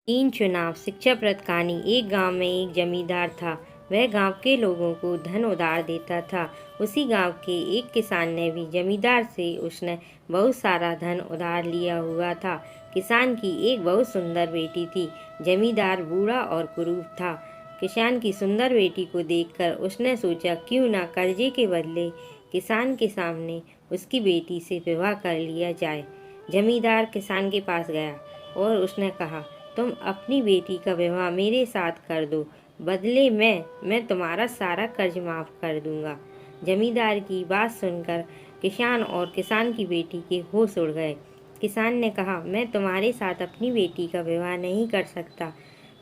तीन चुनाव शिक्षाप्रद कहानी। एक गांव में एक जमींदार था। वह गांव के लोगों को धन उधार देता था। उसी गांव के एक किसान ने भी जमींदार से उसने बहुत सारा धन उधार लिया हुआ था। किसान की एक बहुत सुंदर बेटी थी। जमींदार बूढ़ा और कुरूप था। किसान की सुंदर बेटी को देखकर उसने सोचा क्यों ना कर्जे के बदले किसान के सामने उसकी बेटी से विवाह कर लिया जाए। जमींदार किसान के पास गया और उसने कहा, तुम अपनी बेटी का विवाह मेरे साथ कर दो, बदले में मैं तुम्हारा सारा कर्ज माफ कर दूंगा। जमींदार की बात सुनकर किसान और किसान की बेटी के होश उड़ गए। किसान ने कहा, मैं तुम्हारे साथ अपनी बेटी का विवाह नहीं कर सकता।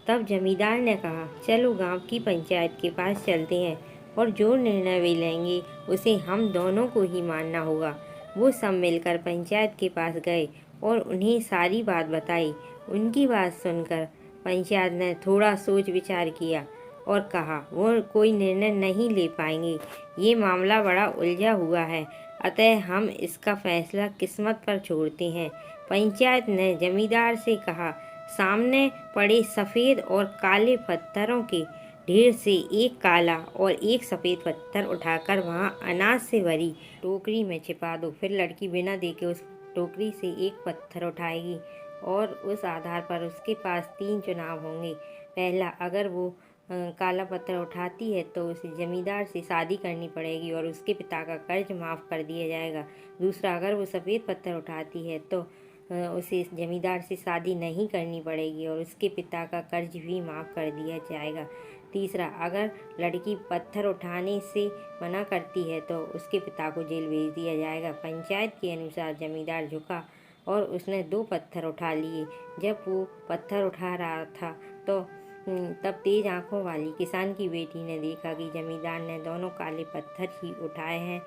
तब जमींदार ने कहा, चलो गांव की पंचायत के पास चलते हैं और जो निर्णय वे लेंगे उसे हम दोनों को ही मानना होगा। वो सब मिलकर पंचायत के पास गए और उन्हें सारी बात बताई। उनकी बात सुनकर पंचायत ने थोड़ा सोच विचार किया और कहा, वो कोई निर्णय नहीं ले पाएंगे। ये मामला बड़ा उलझा हुआ है, अतः हम इसका फैसला किस्मत पर छोड़ते हैं। पंचायत ने जमींदार से कहा, सामने पड़े सफ़ेद और काले पत्थरों के ढेर से एक काला और एक सफ़ेद पत्थर उठाकर वहां अनाज से भरी टोकरी में छिपा दो। फिर लड़की बिना देखे उस टोकरी से एक पत्थर उठाएगी और उस आधार पर उसके पास तीन चुनाव होंगे। पहला, अगर वो काला पत्थर उठाती है तो उसे जमींदार से शादी करनी पड़ेगी और उसके पिता का कर्ज माफ़ कर दिया जाएगा। दूसरा, अगर वो सफ़ेद पत्थर उठाती है तो उसे जमींदार से शादी नहीं करनी पड़ेगी और उसके पिता का कर्ज भी माफ़ कर दिया जाएगा। तीसरा, अगर लड़की पत्थर उठाने से मना करती है तो उसके पिता को जेल भेज दिया जाएगा। पंचायत के अनुसार जमींदार झुका और उसने दो पत्थर उठा लिए। जब वो पत्थर उठा रहा था तो तब तेज आंखों वाली किसान की बेटी ने देखा कि जमींदार ने दोनों काले पत्थर ही उठाए हैं,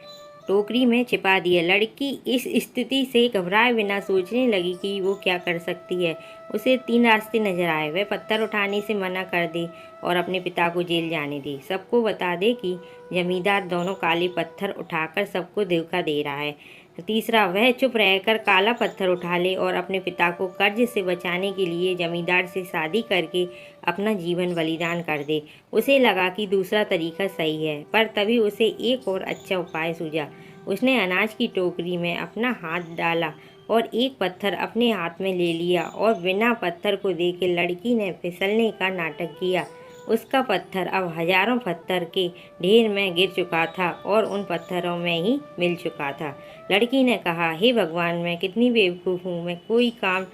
टोकरी में छिपा दिए। लड़की इस स्थिति से घबराए बिना सोचने लगी कि वो क्या कर सकती है। उसे तीन रास्ते नजर आए। वह पत्थर उठाने से मना कर दे और अपने पिता को जेल जाने दे, सबको बता दे कि जमींदार दोनों काले पत्थर उठाकर सबको धोखा दे रहा है। तीसरा, वह चुप रहकर काला पत्थर उठा ले और अपने पिता को कर्ज से बचाने के लिए जमींदार से शादी करके अपना जीवन बलिदान कर दे। उसे लगा कि दूसरा तरीका सही है, पर तभी उसे एक और अच्छा उपाय सूझा। उसने अनाज की टोकरी में अपना हाथ डाला और एक पत्थर अपने हाथ में ले लिया और बिना पत्थर को देखे लड़की ने फिसलने का नाटक किया। उसका पत्थर अब हजारों पत्थर के ढेर में गिर चुका था और उन पत्थरों में ही मिल चुका था। लड़की ने कहा, हे भगवान, मैं कितनी बेवकूफ़ हूँ, मैं कोई काम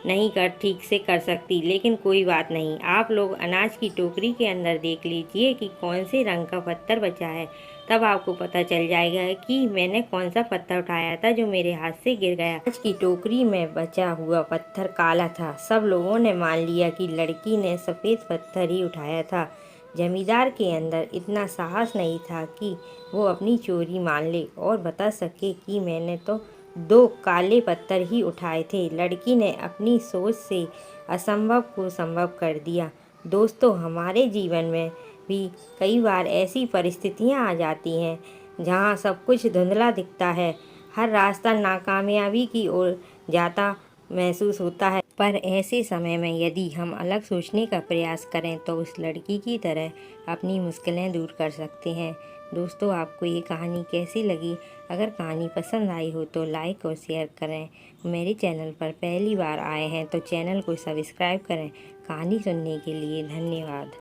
नहीं ठीक से कर सकती, लेकिन कोई बात नहीं। आप लोग अनाज की टोकरी के अंदर देख लीजिए कि कौन से रंग का पत्थर बचा है, तब आपको पता चल जाएगा कि मैंने कौन सा पत्थर उठाया था जो मेरे हाथ से गिर गया। अनाज की टोकरी में बचा हुआ पत्थर काला था। सब लोगों ने मान लिया कि लड़की ने सफ़ेद पत्थर ही उठाया था। जमींदार के अंदर इतना साहस नहीं था कि वो अपनी चोरी मान ले और बता सके कि मैंने तो दो काले पत्थर ही उठाए थे। लड़की ने अपनी सोच से असंभव को संभव कर दिया। दोस्तों, हमारे जीवन में भी कई बार ऐसी परिस्थितियां आ जाती हैं जहां सब कुछ धुंधला दिखता है, हर रास्ता नाकामयाबी की ओर जाता महसूस होता है। पर ऐसे समय में यदि हम अलग सोचने का प्रयास करें तो उस लड़की की तरह अपनी मुश्किलें दूर कर सकते हैं। दोस्तों, आपको ये कहानी कैसी लगी? अगर कहानी पसंद आई हो तो लाइक और शेयर करें। मेरे चैनल पर पहली बार आए हैं तो चैनल को सब्सक्राइब करें। कहानी सुनने के लिए धन्यवाद।